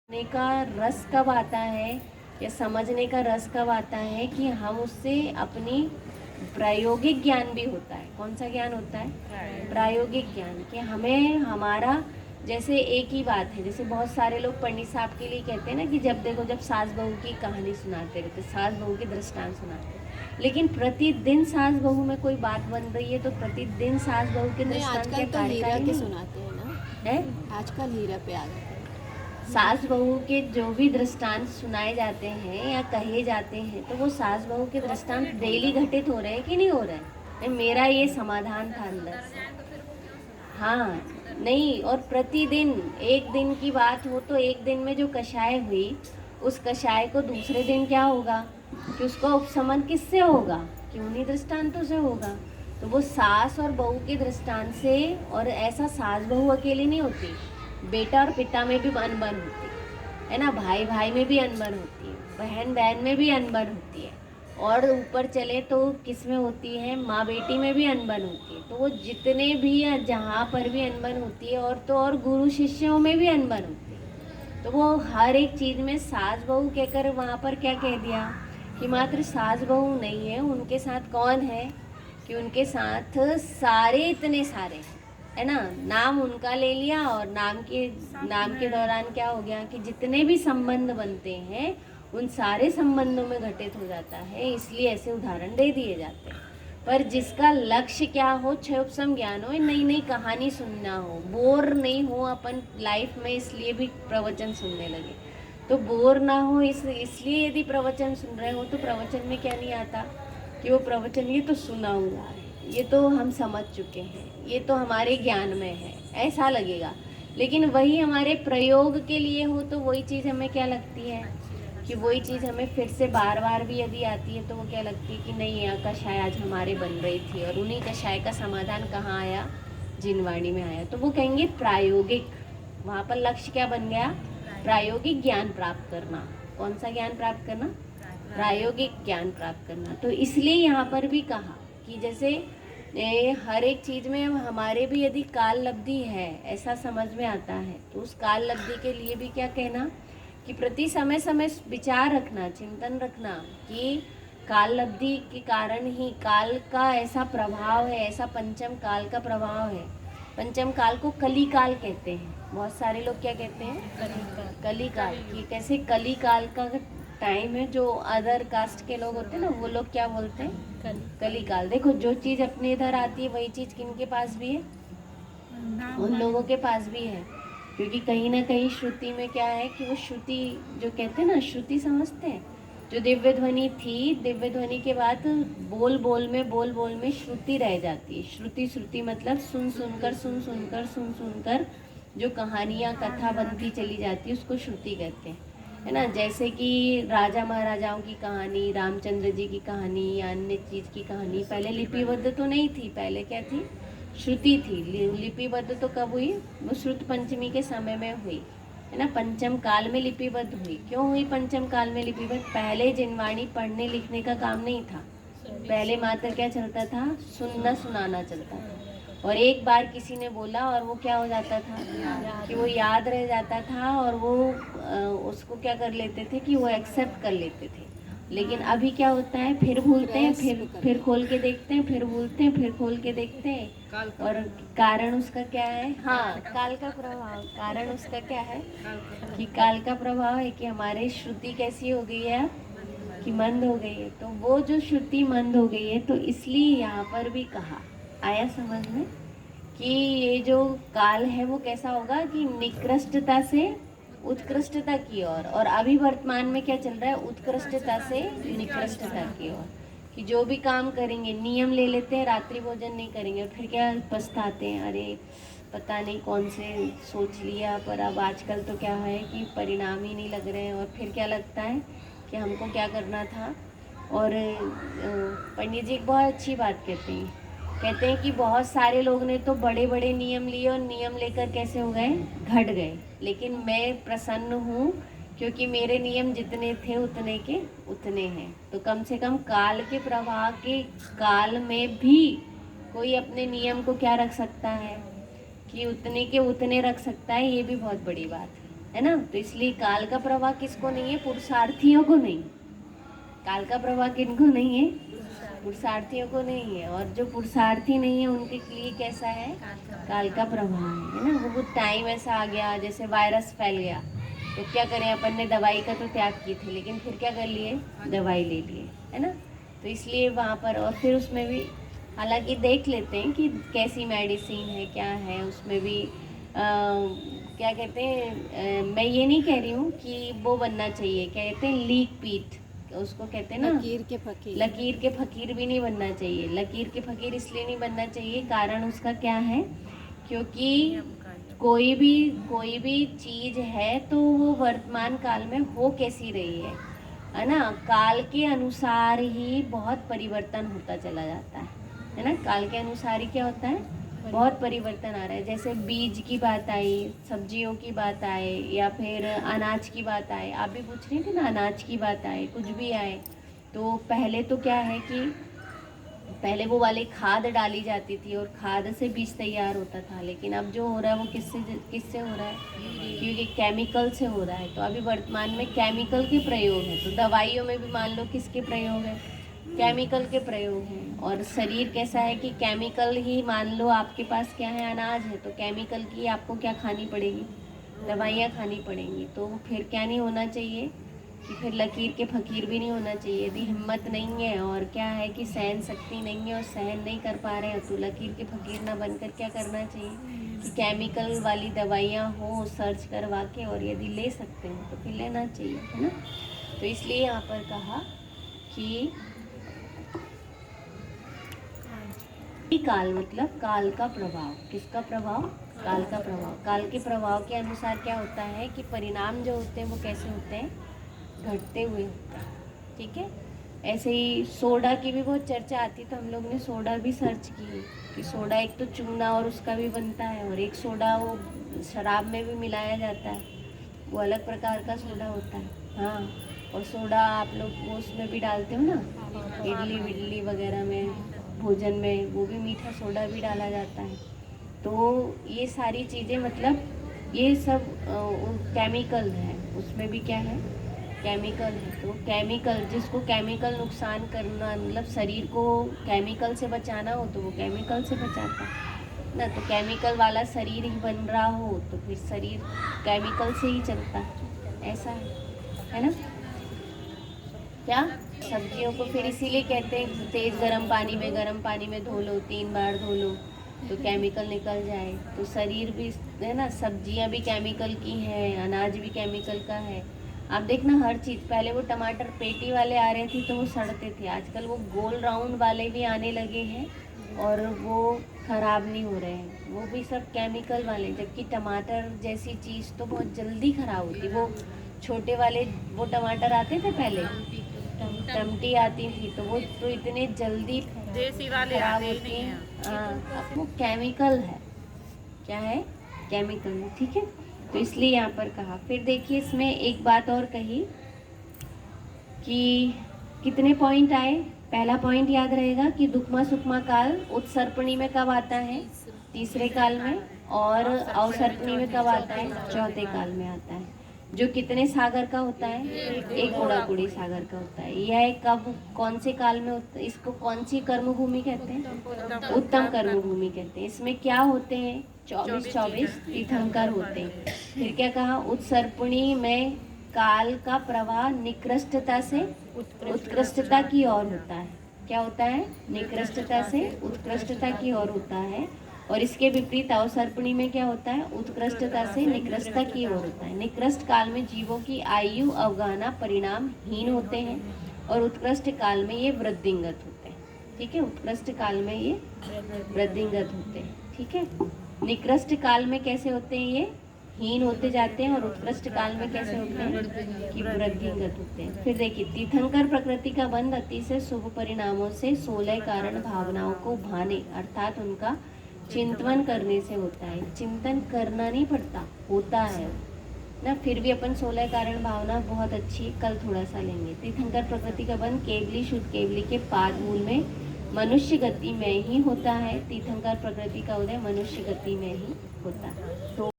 समझने का रस कब आता है या समझने का रस कब आता है कि हम उससे अपनी प्रायोगिक ज्ञान भी होता है। कौन सा ज्ञान होता है? प्रायोगिक ज्ञान। कि हमें हमारा जैसे एक ही बात है, जैसे बहुत सारे लोग पंडित साहब के लिए कहते हैं ना कि जब देखो जब सास बहू की कहानी सुनाते रहते, सास बहू के दृष्टांत सुनाते, लेकिन प्रतिदिन सास बहू में कोई बात बन रही है तो प्रतिदिन सास बहू के दृष्टांत क्या आजकल तो हीरा कार्यकारी के नहीं सुनाते हैं ना, है? आजकल हीरा पे आ गए। सास बहू के जो भी दृष्टांत सुनाए जाते हैं या कहे जाते हैं तो वो सास बहू के दृष्टांत डेली घटित हो रहे हैं कि नहीं हो रहे हैं? मेरा ये समाधान था अंदर से। हाँ, नहीं, और प्रतिदिन एक दिन की बात हो तो एक दिन में जो कषाय हुई उस कषाय को दूसरे दिन क्या होगा कि उसका उपशमन किससे होगा? कि उन्हीं दृष्टांतों से होगा। तो वो सास और बहू के दृष्टांत से, और ऐसा सास बहू अकेली नहीं होती, बेटा और पिता में भी अनबन होती है ना, भाई भाई में भी अनबन होती है, बहन बहन में भी अनबन होती है, और ऊपर चले तो किस में होती है? माँ बेटी में भी अनबन होती है। तो वो जितने भी जहाँ पर भी अनबन होती है, और तो और गुरु शिष्यों में भी अनबन होती है। तो वो हर एक चीज़ में सास बहू कहकर वहाँ पर क्या कह दिया कि मात्र सास बहू नहीं है, उनके साथ कौन है? कि उनके साथ सारे इतने सारे हैं, है ना। नाम उनका ले लिया और नाम के दौरान क्या हो गया कि जितने भी संबंध बनते हैं उन सारे संबंधों में घटित हो जाता है। इसलिए ऐसे उदाहरण दे दिए जाते हैं। पर जिसका लक्ष्य क्या हो? क्षयोपशम ज्ञान हो, नई नई कहानी सुनना हो, बोर नहीं हो अपन लाइफ में, इसलिए भी प्रवचन सुनने लगे। तो बोर ना हो इसलिए यदि प्रवचन सुन रहे हो तो प्रवचन में क्या नहीं आता कि वो प्रवचन ये तो सुना हुआ है, ये तो हम समझ चुके हैं, ये तो हमारे ज्ञान में है, ऐसा लगेगा। लेकिन वही हमारे प्रयोग के लिए हो तो वही चीज़ हमें क्या लगती है कि वही चीज़ हमें फिर से बार बार भी यदि आती है तो वो क्या लगती है कि नहीं, यह कषाय आज हमारे बन रही थी और उन्हीं कषाय का समाधान कहाँ आया? जिनवाणी में आया। तो वो कहेंगे प्रायोगिक। वहाँ पर लक्ष्य क्या बन गया? प्रायोगिक ज्ञान प्राप्त करना। कौन सा ज्ञान प्राप्त करना? प्रायोगिक ज्ञान प्राप्त करना। तो इसलिए यहाँ पर भी कहा कि जैसे हर एक चीज़ में हमारे भी यदि काल लब्धि है ऐसा समझ में आता है तो उस काल लब्धि के लिए भी क्या कहना कि प्रति समय समय विचार रखना, चिंतन रखना कि काल लब्धि के कारण ही काल का ऐसा प्रभाव है, ऐसा पंचम काल का प्रभाव है। पंचम काल को कली काल कहते हैं। बहुत सारे लोग क्या कहते हैं? कली काल। कि कैसे कली काल का टाइम है, जो अदर कास्ट के लोग होते हैं ना वो लोग क्या बोलते हैं? कली काल। देखो जो चीज़ अपने इधर आती है वही चीज़ किनके पास भी है? उन लोगों के पास भी है। क्योंकि कहीं ना कहीं श्रुति में क्या है कि वो श्रुति जो कहते हैं ना, श्रुति समझते हैं, जो दिव्य ध्वनि थी, दिव्य ध्वनि के बाद बोल बोल में श्रुति रह जाती है। श्रुति श्रुति मतलब सुन सुनकर जो कहानियाँ कथा बनती चली जाती है उसको श्रुति कहते हैं, है ना। जैसे कि राजा महाराजाओं की कहानी, रामचंद्र जी की कहानी या अन्य चीज़ की कहानी पहले लिपिबद्ध तो नहीं थी, पहले क्या थी? श्रुति थी। लिपिबद्ध तो कब हुई? वो श्रुत पंचमी के समय में हुई, है ना। पंचम काल में लिपिबद्ध हुई। क्यों हुई पंचम काल में लिपिबद्ध? पहले जिनवाणी पढ़ने लिखने का काम नहीं था, पहले मात्र क्या चलता था? सुनना सुनाना चलता था। और एक बार किसी ने बोला और वो क्या हो जाता था कि वो याद रह जाता था, और वो उसको क्या कर लेते थे कि वो एक्सेप्ट कर लेते थे। लेकिन अभी क्या होता है? फिर भूलते हैं, फिर खोल के देखते हैं, फिर भूलते हैं, फिर खोल के देखते हैं। और कारण उसका क्या है? हाँ, काल का प्रभाव। कारण उसका क्या है कि काल का प्रभाव है कि हमारी श्रुति कैसी हो गई है कि मंद हो गई है। तो वो जो श्रुति मंद हो गई है तो इसलिए यहाँ पर भी कहा, आया समझ में, कि ये जो काल है वो कैसा होगा कि निकृष्टता से उत्कृष्टता की ओर, और अभी वर्तमान में क्या चल रहा है? उत्कृष्टता से निकृष्टता की ओर। कि जो भी काम करेंगे, नियम ले लेते हैं, रात्रि भोजन नहीं करेंगे और फिर क्या पछताते हैं, अरे पता नहीं कौन से सोच लिया, पर अब आजकल तो क्या है कि परिणाम ही नहीं लग रहे हैं। और फिर क्या लगता है कि हमको क्या करना था। और पंडित जी एक बहुत अच्छी बात कहते हैं कि बहुत सारे लोग ने तो बड़े बड़े नियम लिए और नियम लेकर कैसे हो गए? घट गए। लेकिन मैं प्रसन्न हूँ क्योंकि मेरे नियम जितने थे उतने के उतने हैं। तो कम से कम काल के प्रवाह के काल में भी कोई अपने नियम को क्या रख सकता है कि उतने के उतने रख सकता है। ये भी बहुत बड़ी बात है। है ना। तो इसलिए काल का प्रवाह किसको नहीं है? पुरुषार्थियों को नहीं। काल का प्रवाह किनको नहीं है? पुरुषार्थियों को नहीं है। और जो पुरुषार्थी नहीं है उनके लिए कैसा है? काल का प्रवाह है ना। वो टाइम ऐसा आ गया, जैसे वायरस फैल गया तो क्या करें, अपन ने दवाई का तो त्याग की थी, लेकिन फिर क्या कर लिए? दवाई ले लिए, है ना। तो इसलिए वहाँ पर, और फिर उसमें भी हालांकि देख लेते हैं कि कैसी मेडिसिन है, क्या है उसमें भी क्या कहते हैं, मैं ये नहीं कह रही हूँ कि वो बनना चाहिए, कहते हैं लीक पीठ, उसको कहते हैं ना, लकीर के फकीर। लकीर के फकीर भी नहीं बनना चाहिए। लकीर के फकीर इसलिए नहीं बनना चाहिए, कारण उसका क्या है, क्योंकि कोई भी चीज है तो वो वर्तमान काल में हो कैसी रही है ना। काल के अनुसार ही बहुत परिवर्तन होता चला जाता है ना। काल के अनुसार ही क्या होता है? बहुत परिवर्तन आ रहा है। जैसे बीज की बात आई, सब्जियों की बात आए, या फिर अनाज की बात आए, आप भी पूछ रही थी ना, अनाज की बात आए, कुछ भी आए, तो पहले तो क्या है कि पहले वो वाली खाद डाली जाती थी और खाद से बीज तैयार होता था, लेकिन अब जो हो रहा है वो किससे हो रहा है? क्योंकि केमिकल से हो रहा है। तो अभी वर्तमान में केमिकल के प्रयोग है। तो दवाइयों में भी मान लो किसके प्रयोग है? केमिकल के प्रयोग हैं। और शरीर कैसा है कि केमिकल ही, मान लो आपके पास क्या है, अनाज है, तो केमिकल की आपको क्या खानी पड़ेगी? दवाइयाँ खानी पड़ेंगी। तो फिर क्या नहीं होना चाहिए कि फिर लकीर के फकीर भी नहीं होना चाहिए। यदि हिम्मत नहीं है और क्या है कि सहन शक्ति नहीं है और सहन नहीं कर पा रहे हैं, तो लकीर के फकीर ना बनकर क्या करना चाहिए कि केमिकल वाली दवाइयाँ हो सर्च करवा के, और यदि ले सकते हैं तो फिर लेना चाहिए, है ना। तो इसलिए यहाँ पर कहा कि काल मतलब काल का प्रभाव। किसका प्रभाव? काल का प्रभाव। काल के प्रभाव के अनुसार क्या होता है कि परिणाम जो होते हैं वो कैसे होते हैं? घटते हुए होता है, ठीक है। ऐसे ही सोडा की भी बहुत चर्चा आती, तो हम लोग ने सोडा भी सर्च की कि सोडा एक तो चूना और उसका भी बनता है, और एक सोडा वो शराब में भी मिलाया जाता है, वो अलग प्रकार का सोडा होता है। हाँ, और सोडा आप लोग वो उसमें भी डालते हो ना, इडली विडली वगैरह में, भोजन में, वो भी मीठा सोडा भी डाला जाता है। तो ये सारी चीज़ें मतलब ये सब केमिकल है, उसमें भी क्या है? केमिकल है। तो केमिकल, जिसको केमिकल नुकसान करना, मतलब शरीर को केमिकल से बचाना हो तो वो केमिकल से बचाता है ना। तो केमिकल वाला शरीर ही बन रहा हो तो फिर शरीर केमिकल से ही चलता है, ऐसा है ना। क्या सब्जियों को फिर इसीलिए कहते हैं तेज़ गर्म पानी में धो लो, 3 बार धो लो तो केमिकल निकल जाए। तो शरीर भी है ना, सब्जियां भी केमिकल की हैं, अनाज भी केमिकल का है। आप देखना हर चीज़, पहले वो टमाटर पेटी वाले आ रहे थे तो वो सड़ते थे, आजकल वो गोल राउंड वाले भी आने लगे हैं और वो ख़राब नहीं हो रहे हैं, वो भी सब केमिकल वाले। जबकि टमाटर जैसी चीज़ तो बहुत जल्दी ख़राब होती। वो छोटे वाले वो टमाटर आते थे पहले, टमटी आती थी, तो वो तो इतने जल्दी देसी वाले खराब आते ही होती नहीं है। हैं। हाँ, अब वो केमिकल है। क्या है? केमिकल है, ठीक है। तो इसलिए यहाँ पर कहा। फिर देखिए इसमें एक बात और कही कि कितने पॉइंट आए। पहला पॉइंट याद रहेगा कि दुक्मा सुक्मा काल उत्सर्पणी में कब आता है? तीसरे काल में। और अवसर्पणी में कब आता है? चौथे काल में आता है। जो कितने सागर का होता है? एक गुणागुणी सागर का होता है। यह कब, कौन से काल में होता है? इसको कौन सी कर्म भूमि कहते हैं? उत्तम कर्म भूमि कहते हैं। इसमें क्या होते हैं? 24 तीर्थंकर होते हैं। फिर क्या कहा? उत्सर्पणी में काल का प्रवाह निकृष्टता से उत्कृष्टता की ओर होता है। क्या होता है? निकृष्टता से उत्कृष्टता की ओर होता है। और इसके विपरीत अवसर्पणी में क्या होता है? उत्कृष्टता से निकृष्टता की ओर होता है। निकृष्ट काल में जीवों की आयु अवगाहना परिणाम हीन होते हैं और उत्कृष्ट काल में ये वृद्धिंगत होते हैं, ठीक है। उत्कृष्ट काल में ये वृद्धिंगत होते हैं, ठीक है। निकृष्ट काल में कैसे होते हैं? ये हीन होते जाते हैं। और उत्कृष्ट काल में कैसे होते हैं? कि वृद्धिंगत होते हैं। फिर देखिए, तीर्थंकर प्रकृति का बंध अति से शुभ परिणामों से 16 कारण भावनाओं को भाने अर्थात उनका चिंतन करने से होता है। चिंतन करना नहीं पड़ता, होता है ना। फिर भी अपन 16 कारण भावना बहुत अच्छी, कल थोड़ा सा लेंगे। तीर्थंकर प्रकृति का बंध केवली शुद्ध केवली के पाद मूल में मनुष्य गति में ही होता है। तीर्थंकर प्रकृति का उदय मनुष्य गति में ही होता है। तो